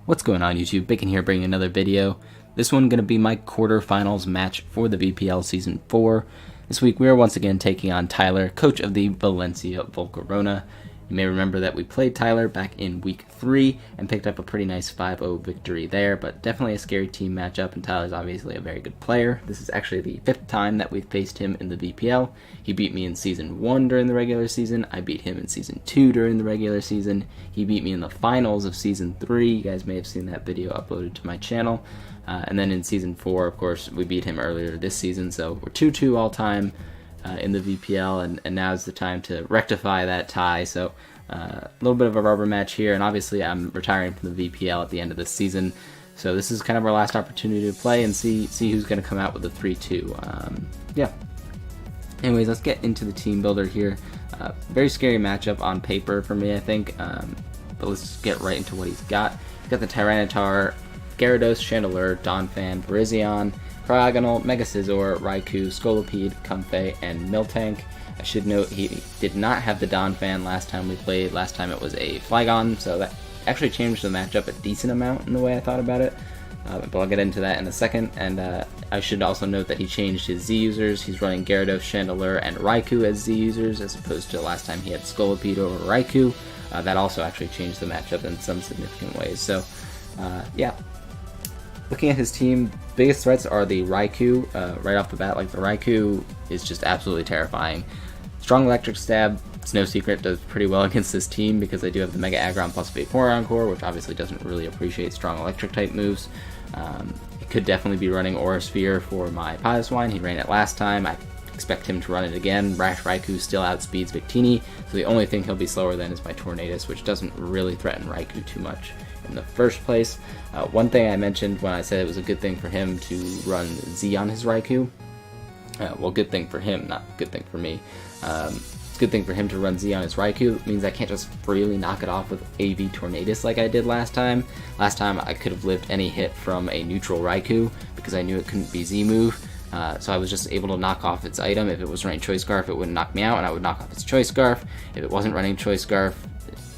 What's going on YouTube? Bacon here bringing another video. This one going to be my quarterfinals match for the VPL Season 4. This week we are once again taking on Tyler, coach of the Valencia Volcarona. You may remember that we played Tyler back in week 3 and picked up a pretty nice 5-0 victory there, but definitely a scary team matchup, and Tyler's obviously a very good player. This is actually the 5th time that we've faced him in the VPL. He beat me in Season 1 during the regular season. I beat him in Season 2 during the regular season. He beat me in the finals of Season 3. You guys may have seen that video uploaded to my channel. And then in Season 4, of course, we beat him earlier this season, so we're 2-2 all time in the VPL, and now is the time to rectify that tie. So a little bit of a rubber match here, and obviously I'm retiring from the VPL at the end of this season, so this is kind of our last opportunity to play and see who's going to come out with a 3-2. Yeah. Anyways, let's get into the team builder here. Very scary matchup on paper for me, I think, but let's get right into what he's got. He's got the Tyranitar, Gyarados, Chandelure, Donphan, Virizion, Cryogonal, Mega Scizor, Raikou, Scolipede, Comfey, and Miltank. I should note he did not have the Donphan last time we played. Last time it was a Flygon, so that actually changed the matchup a decent amount in the way I thought about it. But I'll get into that in a second. And I should also note that he changed his Z users. He's running Gyarados, Chandelure, and Raikou as Z users, as opposed to last time he had Scolipede over Raikou. That also actually changed the matchup in some significant ways. So, yeah. Looking at his team, biggest threats are the Raikou, right off the bat. Like, the Raikou is just absolutely terrifying. Strong Electric Stab, it's no secret, does pretty well against this team because I do have the Mega Aggron plus Vaporeon core, which obviously doesn't really appreciate strong electric type moves. It could definitely be running Aura Sphere for my Piloswine. He ran it last time. I expect him to run it again. Rash Raikou still outspeeds Victini, so the only thing he'll be slower than is my Tornadus, which doesn't really threaten Raikou too much in the first place. One thing I mentioned when I said it was a good thing for him to run Z on his Raikou, well, good thing for him, not good thing for me. It's a good thing for him to run Z on his Raikou. It means I can't just freely knock it off with AV Tornadus like I did last time. Last time I could have lived any hit from a neutral Raikou because I knew it couldn't be Z move. So I was just able to knock off its item. If it was running Choice Scarf, it wouldn't knock me out, and I would knock off its Choice Scarf. If it wasn't running Choice Scarf,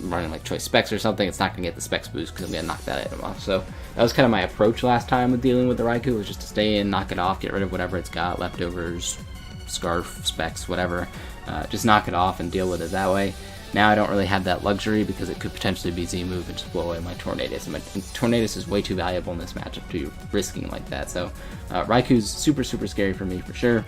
running like Choice Specs or something, it's not going to get the Specs boost because I'm going to knock that item off. So that was kind of my approach last time with dealing with the Raikou, was just to stay in, knock it off, get rid of whatever it's got, leftovers, Scarf, Specs, whatever. Just knock it off and deal with it that way. Now I don't really have that luxury because it could potentially be Z move and just blow away my Tornadus. And my Tornadus is way too valuable in this matchup to be risking like that. So Raikou's super scary for me for sure.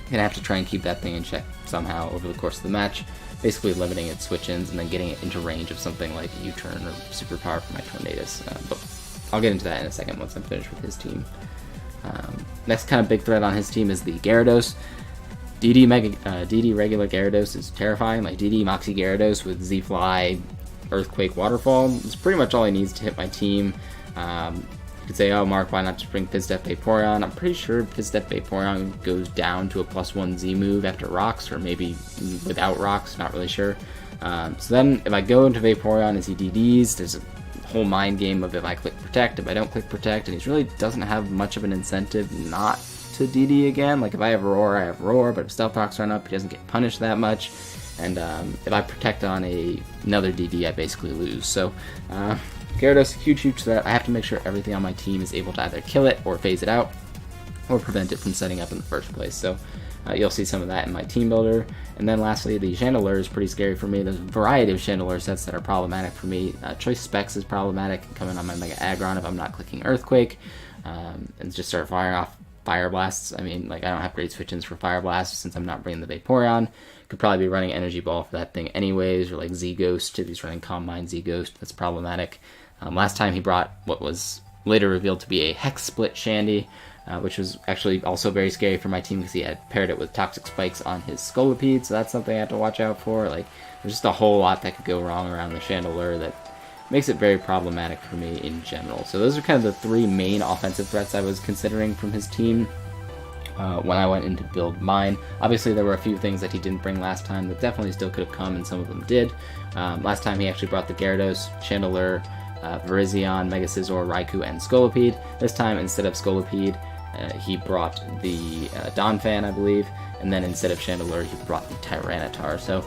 Gonna have to try and keep that thing in check somehow over the course of the match. Basically limiting its switch-ins and then getting it into range of something like U-turn or Superpower for my Tornadus. But I'll get into that in a second once I'm finished with his team. Next kind of big threat on his team is the Gyarados. DD regular Gyarados is terrifying. Like DD Moxie Gyarados with Z-Fly, Earthquake, Waterfall is pretty much all he needs to hit my team. You could say, oh Mark, why not just bring Fizdef Vaporeon? I'm pretty sure Fizdef Vaporeon goes down to a +1 Z move after Rocks, or maybe without Rocks, not really sure. So then if I go into Vaporeon as he DDs, there's a whole mind game of if I click Protect, if I don't click Protect, and he really doesn't have much of an incentive not to DD again. Like if I have Roar, I have Roar, but if Stealth Rocks run up, he doesn't get punished that much. And if I Protect on another DD, I basically lose. So Gyarados, huge threat. I have to make sure everything on my team is able to either kill it or phase it out or prevent it from setting up in the first place. So you'll see some of that in my team builder. And then lastly, the Chandelure is pretty scary for me. There's a variety of Chandelure sets that are problematic for me. Choice Specs is problematic, coming on my Mega Aggron if I'm not clicking Earthquake, and just start firing off Fire Blasts. I mean, like, I don't have great switch-ins for Fire Blast since I'm not bringing the Vaporeon. Could probably be running Energy Ball for that thing anyways, or like Z-Ghost if he's running Calm Mind Z-Ghost. That's problematic. Last time he brought what was later revealed to be a Hex Split Shandy, which was actually also very scary for my team because he had paired it with Toxic Spikes on his Scolipede, so that's something I have to watch out for. Like, there's just a whole lot that could go wrong around the Chandelure that makes it very problematic for me in general. So those are kind of the 3 main offensive threats I was considering from his team when I went in to build mine. Obviously there were a few things that he didn't bring last time that definitely still could have come, and some of them did. Last time he actually brought the Gyarados, Chandelure, Virizion, Mega Scizor, Raikou, and Scolipede. This time, instead of Scolipede, he brought the Donphan, I believe, and then instead of Chandelure, he brought the Tyranitar. So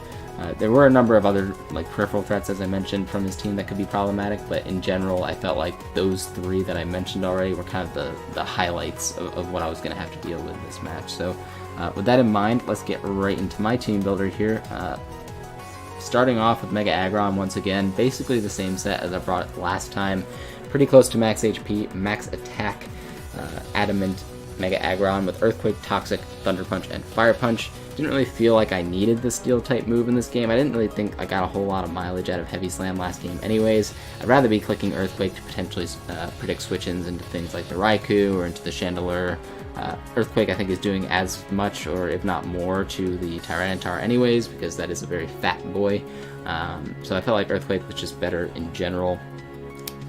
There were a number of other like peripheral threats, as I mentioned, from his team that could be problematic, but in general, I felt like those three that I mentioned already were kind of the highlights of what I was going to have to deal with in this match. So with that in mind, let's get right into my team builder here. Starting off with Mega Aggron once again, basically the same set as I brought it last time. Pretty close to max HP, max attack, Adamant Mega Aggron with Earthquake, Toxic, Thunder Punch, and Fire Punch. Didn't really feel like I needed the Steel type move in this game. I didn't really think I got a whole lot of mileage out of Heavy Slam last game anyways. I'd rather be clicking Earthquake to potentially predict switch-ins into things like the Raikou or into the Chandelure. Earthquake I think is doing as much or if not more to the Tyranitar anyways, because that is a very fat boy. So I felt like Earthquake was just better in general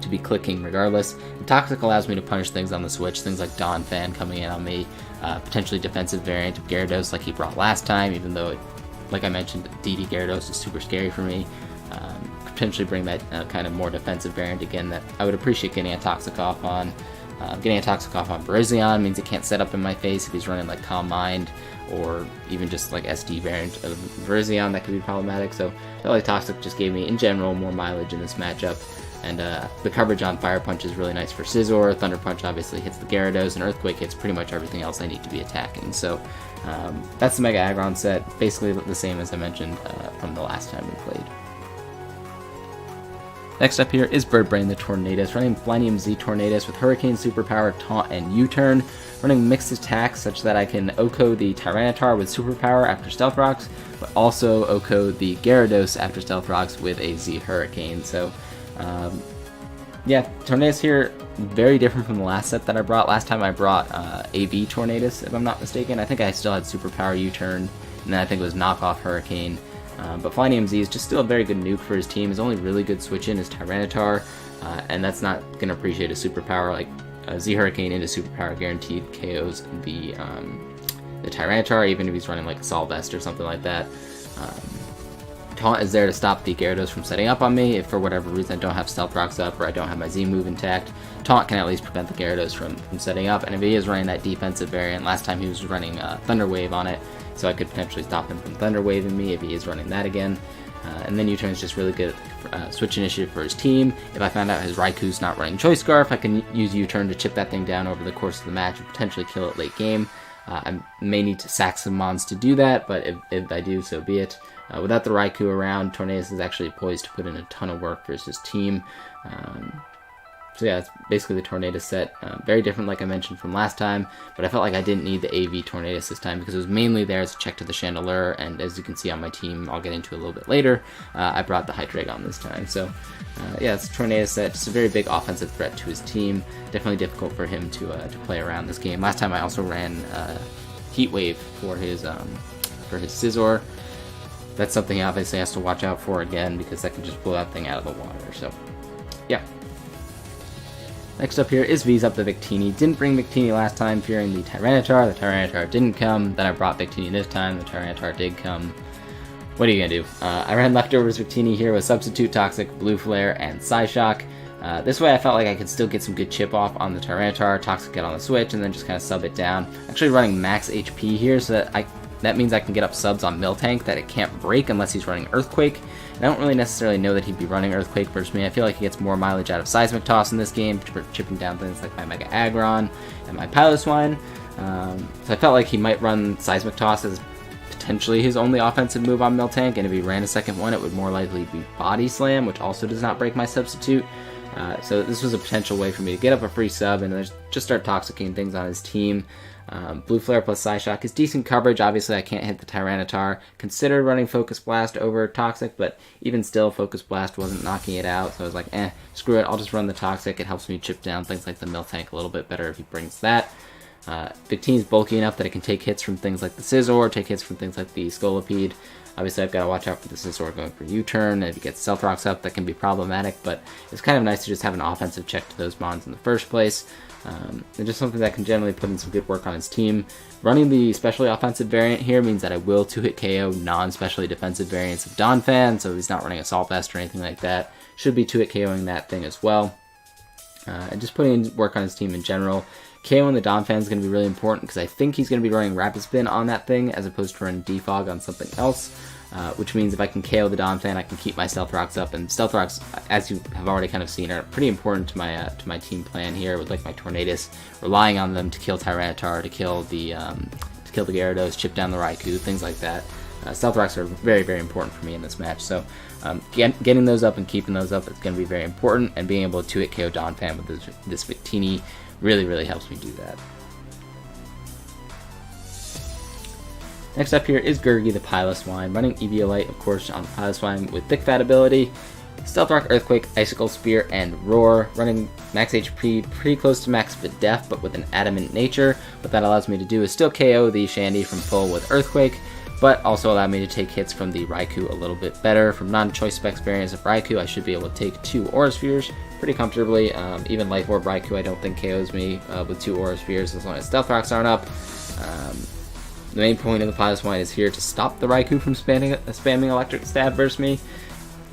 to be clicking regardless. And Toxic allows me to punish things on the switch, things like Donphan coming in on me, potentially defensive variant of Gyarados like he brought last time, even though, like I mentioned, DD Gyarados is super scary for me. Potentially bring that kind of more defensive variant again that I would appreciate getting a Toxic off on. Getting a Toxic off on Virizion means it can't set up in my face if he's running like Calm Mind or even just like SD variant of Virizion that could be problematic. So I felt like Toxic just gave me in general more mileage in this matchup. And the coverage on Fire Punch is really nice for Scizor. Thunder Punch obviously hits the Gyarados, and Earthquake hits pretty much everything else I need to be attacking. So that's the Mega Aggron set, basically the same as I mentioned from the last time we played. Next up here is Birdbrain the Tornadus, running Flynium Z Tornadus with Hurricane, Superpower, Taunt, and U-Turn, running mixed attacks such that I can OHKO the Tyranitar with Superpower after Stealth Rocks, but also OHKO the Gyarados after Stealth Rocks with a Z Hurricane. So yeah, Tornadus here, very different from the last set that I brought. Last time I brought AV Tornadus, if I'm not mistaken. I think I still had Superpower U-Turn, and then I think it was Knockoff Hurricane. But Flynium Z is just still a very good nuke for his team. His only really good switch-in is Tyranitar, and that's not going to appreciate a Superpower. Like Z Hurricane into Superpower guaranteed KOs the Tyranitar, even if he's running like Assault Vest or something like that. Taunt is there to stop the Gyarados from setting up on me if for whatever reason I don't have Stealth Rocks up or I don't have my Z move intact. Taunt can at least prevent the Gyarados from setting up, and if he is running that defensive variant, last time he was running Thunder Wave on it, so I could potentially stop him from Thunder Waving me if he is running that again. And then U-Turn is just really good switch initiative for his team. If I found out his Raikou's not running Choice Scarf, I can use U-Turn to chip that thing down over the course of the match and potentially kill it late game. I may need to sack some mons to do that, but if I do, so be it. Without the Raikou around, Tornadus is actually poised to put in a ton of work versus his team. So yeah, it's basically the Tornadus set. Very different, like I mentioned, from last time, but I felt like I didn't need the AV Tornadus this time because it was mainly there as a check to the Chandelure, and as you can see on my team, I'll get into a little bit later, I brought the Hydreigon this time. So yeah, it's a Tornadus set, just a very big offensive threat to his team. Definitely difficult for him to play around this game. Last time I also ran Heat Wave for his Scizor. That's something he obviously has to watch out for again because that can just blow that thing out of the water. So yeah. Next up here is V's up the Victini. Didn't bring Victini last time, fearing the Tyranitar. The Tyranitar didn't come. Then I brought Victini this time. The Tyranitar did come. What are you gonna do? I ran Leftovers Victini here with Substitute, Toxic, Blue Flare, and Psyshock. This way I felt like I could still get some good chip off on the Tyranitar, Toxic get on the switch, and then just kind of sub it down. Actually running max HP here, so that means I can get up subs on Miltank that it can't break unless he's running Earthquake. And I don't really necessarily know that he'd be running Earthquake versus me. I feel like he gets more mileage out of Seismic Toss in this game, chipping down things like my Mega Aggron and my Piloswine. So I felt like he might run Seismic Toss as potentially his only offensive move on Miltank, and if he ran a second one, it would more likely be Body Slam, which also does not break my Substitute. So this was a potential way for me to get up a free sub and just start toxicking things on his team. Blue Flare plus Psyshock is decent coverage. Obviously, I can't hit the Tyranitar. Considered running Focus Blast over Toxic, but even still, Focus Blast wasn't knocking it out. So I was like, screw it. I'll just run the Toxic. It helps me chip down things like the Miltank a little bit better if he brings that. Victini's bulky enough that it can take hits from things like the Scizor, take hits from things like the Scolipede. Obviously, I've got to watch out for the Scizor going for U-turn. If he gets Stealth Rocks up, that can be problematic, but it's kind of nice to just have an offensive check to those mons in the first place. And just something that can generally put in some good work on his team. Running the specially offensive variant here means that I will 2-hit KO non-specially defensive variants of Donphan, so he's not running Assault Vest or anything like that. Should be 2-hit KOing that thing as well. And just putting in work on his team in general. KOing the Donphan is going to be really important because I think he's going to be running Rapid Spin on that thing as opposed to running Defog on something else. which means if I can KO the Donphan, I can keep my Stealth Rocks up. And Stealth Rocks, as you have already kind of seen, are pretty important to my team plan here with like my Tornadus, relying on them to kill Tyranitar, to kill the Gyarados, chip down the Raikou, things like that. Stealth Rocks are very, very important for me in this match, so getting those up and keeping those up is going to be very important, and being able to hit KO Donphan with this Victini really, really helps me do that. Next up here is Gurgi the Piloswine, running Eviolite, of course, on the Piloswine with Thick Fat ability, Stealth Rock, Earthquake, Icicle Spear, and Roar, running max HP pretty close to max def, but with an adamant nature. What that allows me to do is still KO the Shandy from full with Earthquake, but also allow me to take hits from the Raikou a little bit better. From non-choice spec variants of Raikou, I should be able to take 2 Aura Spheres pretty comfortably. Even Life Orb Raikou I don't think KOs me with 2 Aura Spheres as long as Stealth Rocks aren't up. The main point of the Piloswine is here to stop the Raikou from spamming Electric Stab versus me,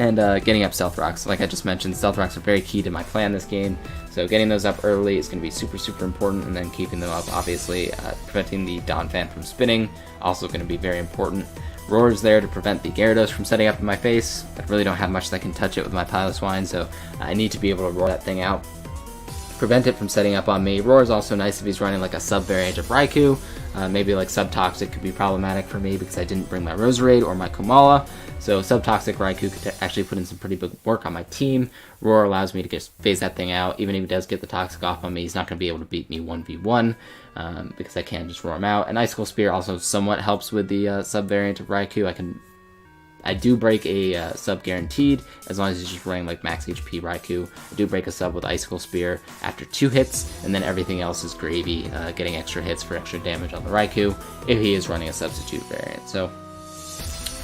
and getting up Stealth Rocks. Like I just mentioned, Stealth Rocks are very key to my plan this game, so getting those up early is going to be super, super important, and then keeping them up, obviously, preventing the Donphan from spinning, also going to be very important. Roar is there to prevent the Gyarados from setting up in my face. I really don't have much that can touch it with my Piloswine, so I need to be able to roar that thing out, prevent it from setting up on me. Roar is also nice if he's running like a sub-variant of Raikou. Maybe like Subtoxic could be problematic for me because I didn't bring my Roserade or my Komala. So Subtoxic Raikou could actually put in some pretty big work on my team. Roar allows me to just phase that thing out. Even if he does get the Toxic off on me, he's not going to be able to beat me 1v1 because I can just roar him out. And Icicle Spear also somewhat helps with the sub-variant of Raikou. I do break a sub guaranteed as long as he's just running like max HP Raikou. I do break a sub with Icicle Spear after 2 hits, and then everything else is gravy, getting extra hits for extra damage on the Raikou if he is running a substitute variant. So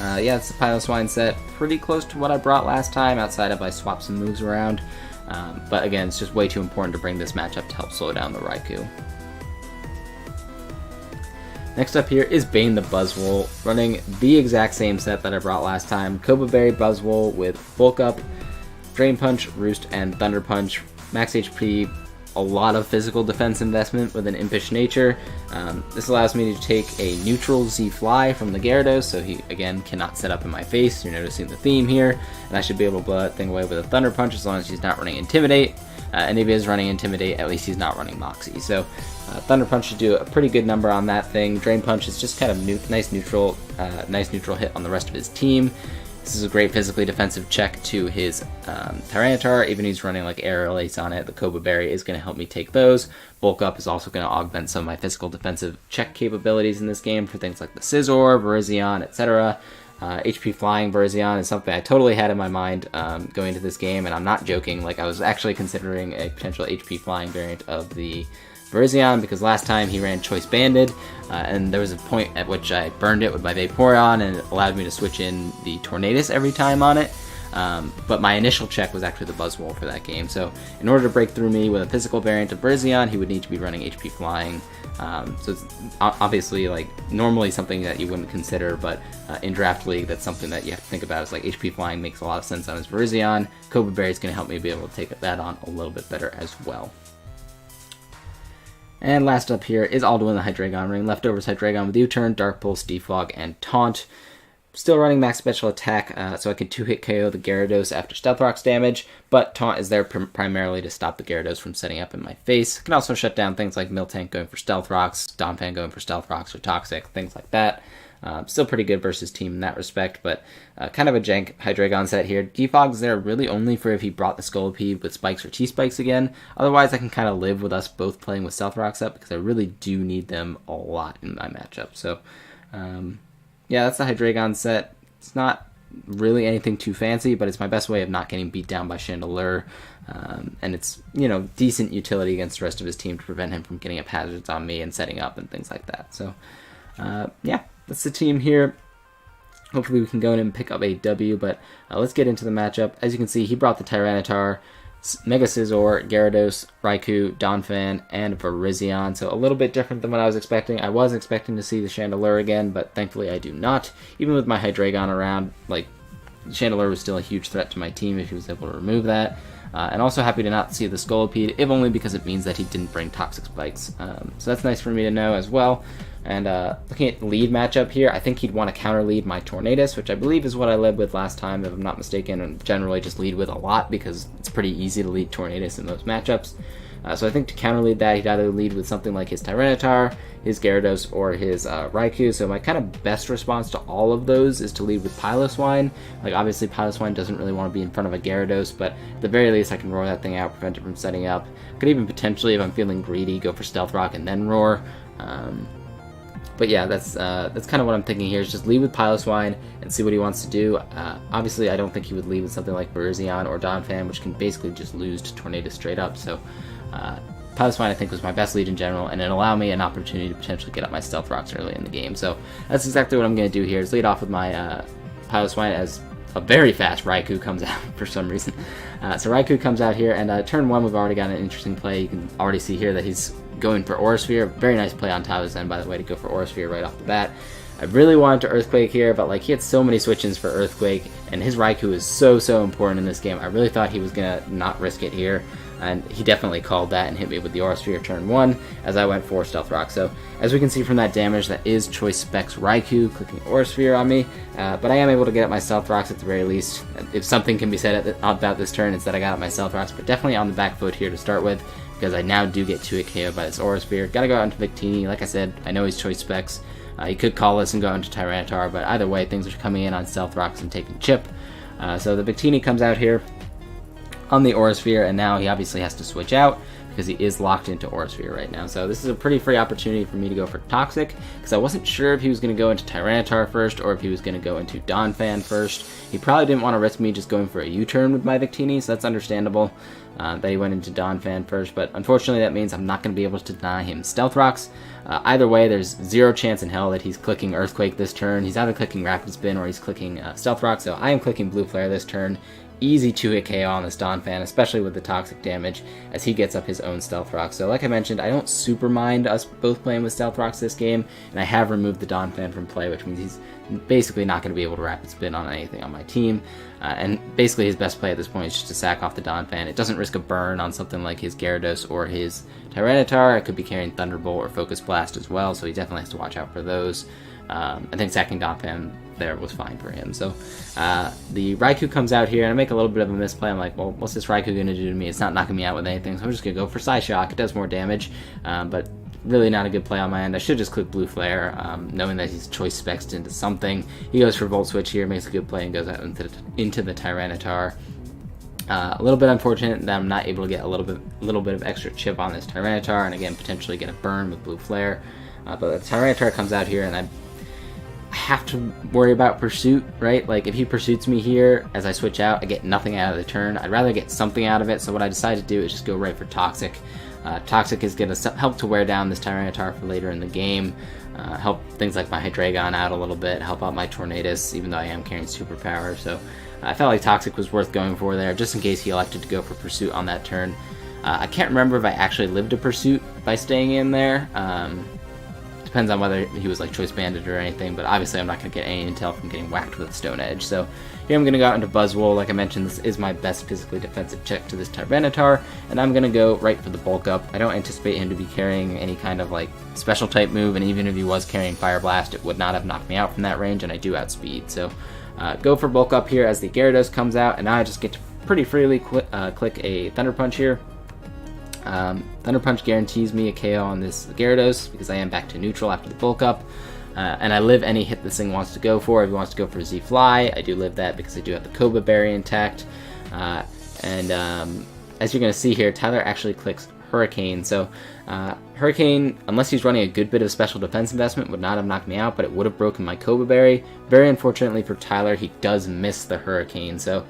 yeah, it's the Piloswine set, pretty close to what I brought last time, outside of I swapped some moves around. But again, it's just way too important to bring this matchup to help slow down the Raikou. Next up here is Bane the Buzzwole, running the exact same set that I brought last time. Cobra Berry Buzzwole with Bulk Up, Drain Punch, Roost, and Thunder Punch. Max HP, a lot of physical defense investment with an impish nature. This allows me to take a neutral Z-Fly from the Gyarados, so he, again, cannot set up in my face. You're noticing the theme here. And I should be able to blow that thing away with a Thunder Punch as long as he's not running Intimidate. And if he is running Intimidate, at least he's not running Moxie. So Thunder Punch should do a pretty good number on that thing. Drain Punch is just kind of nice neutral hit on the rest of his team. This is a great physically defensive check to his Tyranitar. Even if he's running like Aerial Ace on it, the Cobra Berry is going to help me take those. Bulk Up is also going to augment some of my physical defensive check capabilities in this game for things like the Scizor, Virizion, etc. HP Flying Virizion is something I totally had in my mind going into this game, and I'm not joking. Like, I was actually considering a potential HP Flying variant of the Virizion because last time he ran Choice Banded, and there was a point at which I burned it with my Vaporeon, and it allowed me to switch in the Tornadus every time on it. But my initial check was actually the Buzzwole for that game. So in order to break through me with a physical variant of Virizion, he would need to be running HP Flying. So it's obviously like normally something that you wouldn't consider, but in Draft League, that's something that you have to think about. Is like HP Flying makes a lot of sense on his Virizion. Cobra Berry is going to help me be able to take that on a little bit better as well. And last up here is Alduin the Hydreigon, running Leftovers Hydreigon with U-Turn, Dark Pulse, Defog, and Taunt. Still running max special attack, so I can 2-hit KO the Gyarados after Stealth Rock's damage, but Taunt is there primarily to stop the Gyarados from setting up in my face. I can also shut down things like Miltank going for Stealth Rocks, Donphan going for Stealth Rocks or Toxic, things like that. Still pretty good versus team in that respect, but kind of a jank Hydreigon set here. Defog's there really only for if he brought the Scolipede with Spikes or T-Spikes again. Otherwise, I can kind of live with us both playing with Stealth Rocks up because I really do need them a lot in my matchup. So, yeah, that's the Hydreigon set. It's not really anything too fancy, but it's my best way of not getting beat down by Chandelure. And it's, you know, decent utility against the rest of his team to prevent him from getting up hazards on me and setting up and things like that. So, yeah, that's the team here. Hopefully we can go in and pick up a W, but let's get into the matchup. As you can see, he brought the Tyranitar, Mega Scizor, Gyarados, Raikou, Donphan, and Virizion. So a little bit different than what I was expecting. I was expecting to see the Chandelure again, but thankfully I do not. Even with my Hydreigon around, like, Chandelure was still a huge threat to my team if he was able to remove that. And also happy to not see the Scolipede, if only because it means that he didn't bring Toxic Spikes. So that's nice for me to know as well. And looking at the lead matchup here, I think he'd want to counter lead my Tornadus, which I believe is what I led with last time, if I'm not mistaken, and generally just lead with a lot because it's pretty easy to lead Tornadus in those matchups. So I think to counter lead that, he'd either lead with something like his Tyranitar, his Gyarados, or his Raikou. So my kind of best response to all of those is to lead with Piloswine. Like, obviously Piloswine doesn't really want to be in front of a Gyarados, but at the very least I can roar that thing out, prevent it from setting up. Could even potentially, if I'm feeling greedy, go for Stealth Rock and then roar. But yeah, that's kind of what I'm thinking here, is just lead with Piloswine and see what he wants to do. Obviously, I don't think he would lead with something like Virizion or Donphan, which can basically just lose to Tornadus straight up. So Piloswine, I think, was my best lead in general, and it allowed me an opportunity to potentially get up my Stealth Rocks early in the game. So that's exactly what I'm going to do here, is lead off with my Piloswine as a very fast Raikou comes out for some reason. So Raikou comes out here, and turn 1 we've already got an interesting play. You can already see here that he's going for Aura Sphere. Very nice play on Tyler's end, by the way, to go for Aura Sphere right off the bat. I really wanted to Earthquake here, but like, he had so many switch-ins for Earthquake, and his Raikou is so important in this game. I really thought he was going to not risk it here, and he definitely called that and hit me with the Aura Sphere turn 1 as I went for Stealth Rock. So as we can see from that damage, that is Choice Specs Raikou clicking Aura Sphere on me, but I am able to get up my Stealth Rocks at the very least. If something can be said about this turn, it's that I got up my Stealth Rocks, but definitely on the back foot here to start with, because I now do get 2-hit KO by this Aura Sphere. Gotta go out into Victini. Like I said, I know he's Choice Specs. He could call this and go into Tyranitar, but either way, things are coming in on Stealth Rocks and taking Chip. So the Victini comes out here on the Aura Sphere, and now he obviously has to switch out because he is locked into Aura Sphere right now. So this is a pretty free opportunity for me to go for Toxic, because I wasn't sure if he was going to go into Tyranitar first or if he was going to go into Donphan first. He probably didn't want to risk me just going for a U-turn with my Victini, so that's understandable that he went into Donphan first, but unfortunately that means I'm not going to be able to deny him Stealth Rocks. Either way, there's zero chance in hell that he's clicking Earthquake this turn. He's either clicking Rapid Spin or he's clicking Stealth Rock, so I am clicking Blue Flare this turn. Easy 2-hit KO on this Donphan, especially with the Toxic damage, as he gets up his own Stealth Rock. So like I mentioned, I don't super mind us both playing with Stealth Rocks this game, and I have removed the Donphan from play, which means he's basically not going to be able to Rapid Spin on anything on my team. And basically his best play at this point is just to sack off the Donphan. It doesn't risk a burn on something like his Gyarados or his Tyranitar. I could be carrying Thunderbolt or Focus Blast as well, so he definitely has to watch out for those. I think sacking Donphan there was fine for him. So the Raikou comes out here, and I make a little bit of a misplay. I'm like, well, what's this Raikou going to do to me? It's not knocking me out with anything, so I'm just going to go for Psyshock. It does more damage, but really not a good play on my end. I should just click Blue Flare, knowing that he's Choice Specs into something. He goes for Volt Switch here, makes a good play, and goes out into the Tyranitar. A little bit unfortunate that I'm not able to get a little bit of extra chip on this Tyranitar, and again, potentially get a burn with Blue Flare. But the Tyranitar comes out here, and I have to worry about Pursuit, right? Like, if he pursues me here as I switch out, I get nothing out of the turn. I'd rather get something out of it, so what I decided to do is just go right for Toxic. Toxic is going to help to wear down this Tyranitar for later in the game, help things like my Hydreigon out a little bit, help out my Tornadus, even though I am carrying Superpower. So I felt like Toxic was worth going for there, just in case he elected to go for Pursuit on that turn. I can't remember if I actually lived a Pursuit by staying in there. Depends on whether he was like Choice Banded or anything, but obviously I'm not going to get any intel from getting whacked with Stone Edge. So here I'm going to go out into Buzzwole. Like I mentioned, this is my best physically defensive check to this Tyranitar, and I'm going to go right for the Bulk Up. I don't anticipate him to be carrying any kind of like special type move, and even if he was carrying Fire Blast, it would not have knocked me out from that range, and I do outspeed. So go for Bulk Up here as the Gyarados comes out, and now I just get to pretty freely click a Thunder Punch here. Thunder Punch guarantees me a KO on this Gyarados because I am back to neutral after the Bulk Up, and I live any hit this thing wants to go for. If he wants to go for Z-Fly, I do live that because I do have the Koba Berry intact, and as you're going to see here, Tyler actually clicks Hurricane. So Hurricane, unless he's running a good bit of special defense investment, would not have knocked me out, but it would have broken my Koba Berry. Very unfortunately for Tyler, he does miss the Hurricane, so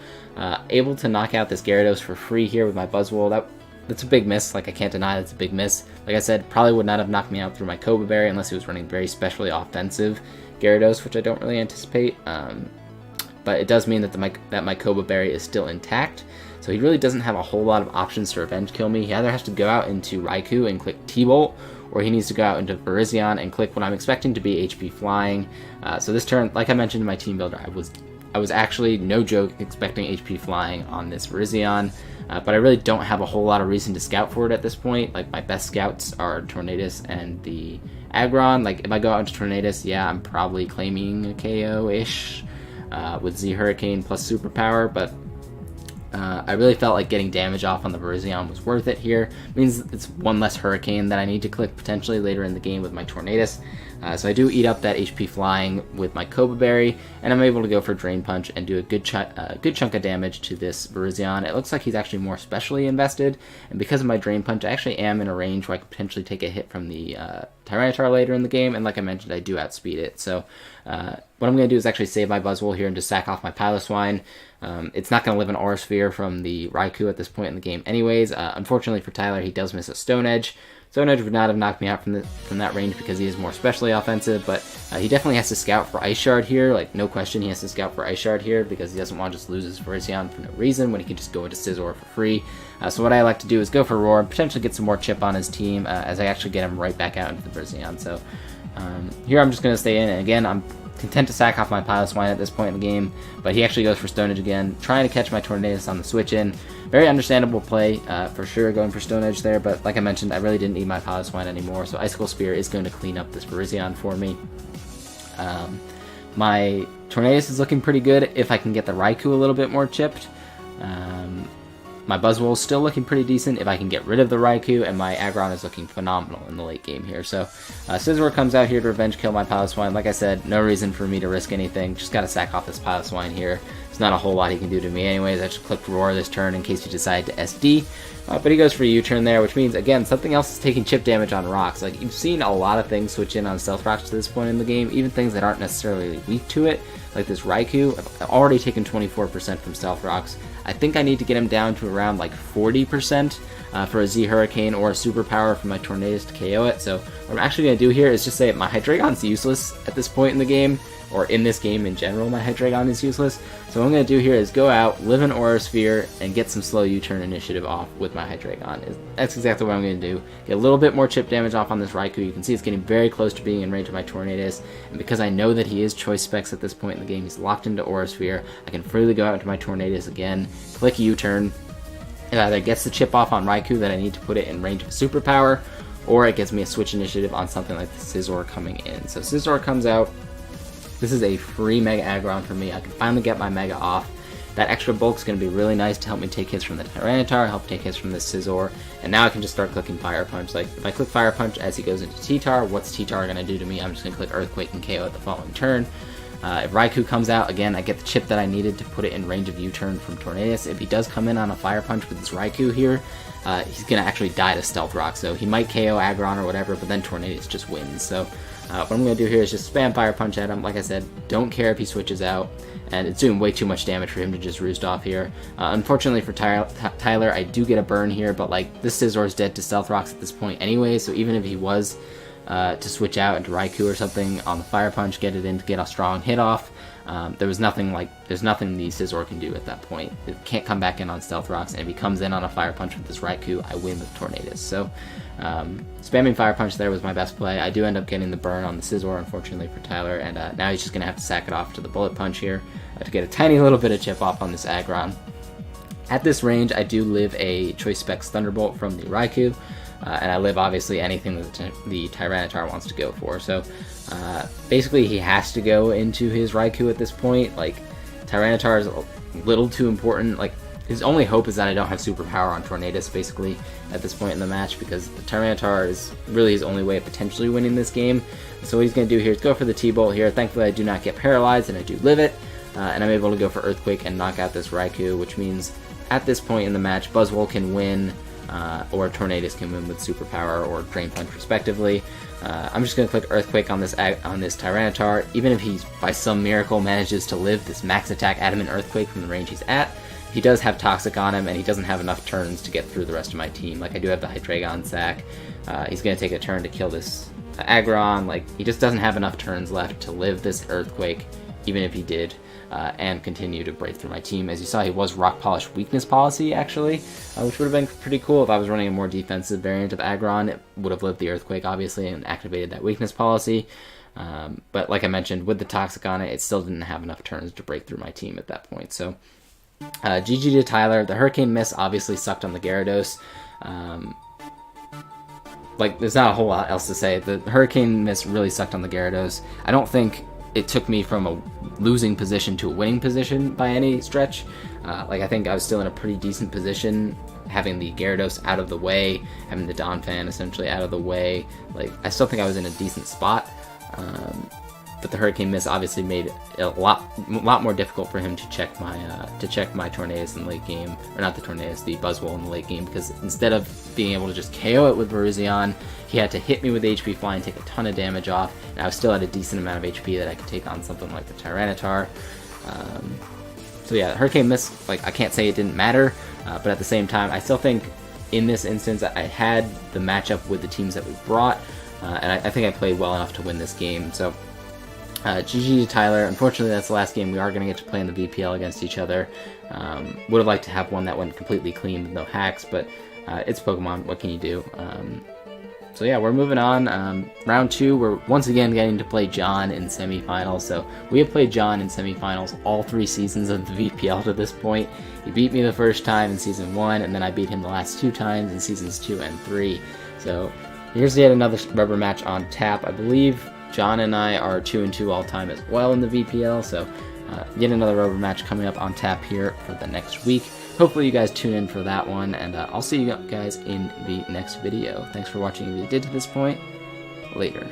able to knock out this Gyarados for free here with my Buzzwole. That's a big miss. Like, I can't deny that's a big miss. Like I said, probably would not have knocked me out through my Koba Berry unless he was running very specially offensive Gyarados, which I don't really anticipate. But it does mean that my Koba Berry is still intact, so he really doesn't have a whole lot of options to revenge kill me. He either has to go out into Raikou and click T-Bolt, or he needs to go out into Virizion and click what I'm expecting to be HP Flying. So this turn, like I mentioned in my team builder, I was actually, no joke, expecting HP Flying on this Virizion. but I really don't have a whole lot of reason to scout for it at this point. Like, my best scouts are Tornadus and the Aggron. Like, if I go out into Tornadus, yeah, I'm probably claiming a KO-ish with Z Hurricane plus Superpower, but I really felt like getting damage off on the Virizion was worth it here. It means it's one less Hurricane that I need to click potentially later in the game with my Tornadus. So I do eat up that HP flying with my Koba Berry, and I'm able to go for Drain Punch and do a good chunk of damage to this Virizion. It looks like he's actually more specially invested, and because of my Drain Punch, I actually am in a range where I could potentially take a hit from the Tyranitar later in the game, and like I mentioned, I do outspeed it. So what I'm going to do is actually save my Buzzwole here and just sack off my Piloswine. It's not going to live an Aura Sphere from the Raikou at this point in the game anyways. Unfortunately for Tyler, he does miss a Stone Edge. Stone Edge would not have knocked me out from that range because he is more specially offensive, but he definitely has to scout for Ice Shard here. Like, no question, he has to scout for Ice Shard here because he doesn't want to just lose his Virizion for no reason when he can just go into Scizor for free. So what I like to do is go for Roar and potentially get some more chip on his team as I actually get him right back out into the Virizion. So here I'm just going to stay in, and again, I'm content to sack off my Piloswine at this point in the game, but he actually goes for Stone Edge again, trying to catch my Tornadus on the switch in. Very understandable play, for sure, going for Stone Edge there, but like I mentioned, I really didn't need my Piloswine anymore, so Icicle Spear is going to clean up this Virizion for me. My Tornadus is looking pretty good if I can get the Raikou a little bit more chipped. My Buzzwole is still looking pretty decent if I can get rid of the Raikou, and my Aggron is looking phenomenal in the late game here. So Scizor comes out here to revenge kill my Piloswine. Like I said, no reason for me to risk anything. Just got to sack off this Piloswine here. There's not a whole lot he can do to me anyways. I just clicked Roar this turn in case he decided to SD. But he goes for a U-turn there, which means, again, something else is taking chip damage on rocks. Like, you've seen a lot of things switch in on Stealth Rocks to this point in the game, even things that aren't necessarily weak to it, like this Raikou. I've already taken 24% from Stealth Rocks. I think I need to get him down to around like 40% for a Z Hurricane or a Superpower for my Tornadus to KO it. So what I'm actually going to do here is just say my Hydreigon's useless at this point in the game, or in this game in general, my Hydreigon is useless. So what I'm going to do here is go out, live an Aura Sphere, and get some slow U-turn initiative off with my Hydreigon. That's exactly what I'm going to do. Get a little bit more chip damage off on this Raikou. You can see it's getting very close to being in range of my Tornadus, and because I know that he is Choice Specs at this point in the game, he's locked into Aura Sphere, I can freely go out into my Tornadus again, click U-turn. It either gets the chip off on Raikou that I need to put it in range of a Superpower, or it gets me a switch initiative on something like the Scizor coming in. So Scizor comes out. This is a free Mega Aggron for me. I can finally get my Mega off. That extra bulk is going to be really nice to help me take hits from the Tyranitar, help take hits from the Scizor, and now I can just start clicking Fire Punch. Like, if I click Fire Punch as he goes into T-Tar, what's T-Tar going to do to me? I'm just going to click Earthquake and KO at the following turn. If Raikou comes out, again, I get the chip that I needed to put it in range of U-turn from Tornadus. If he does come in on a Fire Punch with this Raikou here, he's going to actually die to Stealth Rock, so he might KO Aggron or whatever, but then Tornadus just wins. So what I'm going to do here is just spam Fire Punch at him. Like I said, don't care if he switches out, and it's doing way too much damage for him to just roost off here. Unfortunately for Tyler, I do get a burn here, but like, this Scizor is dead to Stealth Rocks at this point anyway, so even if he was to switch out into Raikou or something on the Fire Punch, get it in to get a strong hit off, there's nothing the Scizor can do at that point. It can't come back in on Stealth Rocks, and if he comes in on a Fire Punch with this Raikou, I win with Tornadus. So spamming Fire Punch there was my best play. I do end up getting the burn on the Scizor, unfortunately for Tyler, and now he's just going to have to sack it off to the Bullet Punch here to get a tiny little bit of chip off on this Aggron. At this range, I do live a Choice Specs Thunderbolt from the Raikou, and I live obviously anything that the Tyranitar wants to go for. So basically he has to go into his Raikou at this point. Like, Tyranitar is a little too important. Like, his only hope is that I don't have Superpower on Tornadus basically at this point in the match, because the Tyranitar is really his only way of potentially winning this game. So what he's going to do here is go for the T-Bolt here. Thankfully I do not get paralyzed and I do live it, and I'm able to go for Earthquake and knock out this Raikou, which means at this point in the match Buzzwole can win, or Tornadus can win with Superpower or Drain Punch respectively. I'm just going to click Earthquake on this Tyranitar. Even if he by some miracle manages to live this max attack Adamant Earthquake from the range he's at, he does have Toxic on him, and he doesn't have enough turns to get through the rest of my team. Like, I do have the Hydreigon sack. He's going to take a turn to kill this Aggron. Like, he just doesn't have enough turns left to live this Earthquake, even if he did, and continue to break through my team. As you saw, he was Rock Polish Weakness Policy, actually, which would have been pretty cool if I was running a more defensive variant of Aggron. It would have lived the Earthquake, obviously, and activated that Weakness Policy. But like I mentioned, with the Toxic on it, it still didn't have enough turns to break through my team at that point. So GG to Tyler. The Hurricane Miss obviously sucked on the Gyarados. Like, there's not a whole lot else to say. The Hurricane Miss really sucked on the Gyarados. I don't think it took me from a losing position to a winning position by any stretch. Like, I think I was still in a pretty decent position, having the Gyarados out of the way, having the Donphan essentially out of the way. Like, I still think I was in a decent spot. But the Hurricane Miss obviously made it a lot more difficult for him to check my Tornadus in the late game, or not the Tornadus, the Buzzwole in the late game, because instead of being able to just KO it with Varuzion, he had to hit me with HP Fly and take a ton of damage off, and I was still at a decent amount of HP that I could take on something like the Tyranitar. So yeah, Hurricane Miss, like, I can't say it didn't matter, but at the same time, I still think in this instance I had the matchup with the teams that we brought, and I think I played well enough to win this game. So GG to Tyler. Unfortunately, that's the last game we are going to get to play in the VPL against each other. Would have liked to have one that went completely clean with no hacks, but it's Pokemon. What can you do? So yeah, we're moving on. Round 2, we're once again getting to play John in semifinals. So we have played John in semifinals all 3 seasons of the VPL to this point. He beat me the first time in Season 1, and then I beat him the last 2 times in Seasons 2 and 3. So here's yet another rubber match on tap. I believe John and I are 2-2 all time as well in the VPL, so yet another rubber match coming up on tap here for the next week. Hopefully you guys tune in for that one, and I'll see you guys in the next video. Thanks for watching if you did to this point. Later.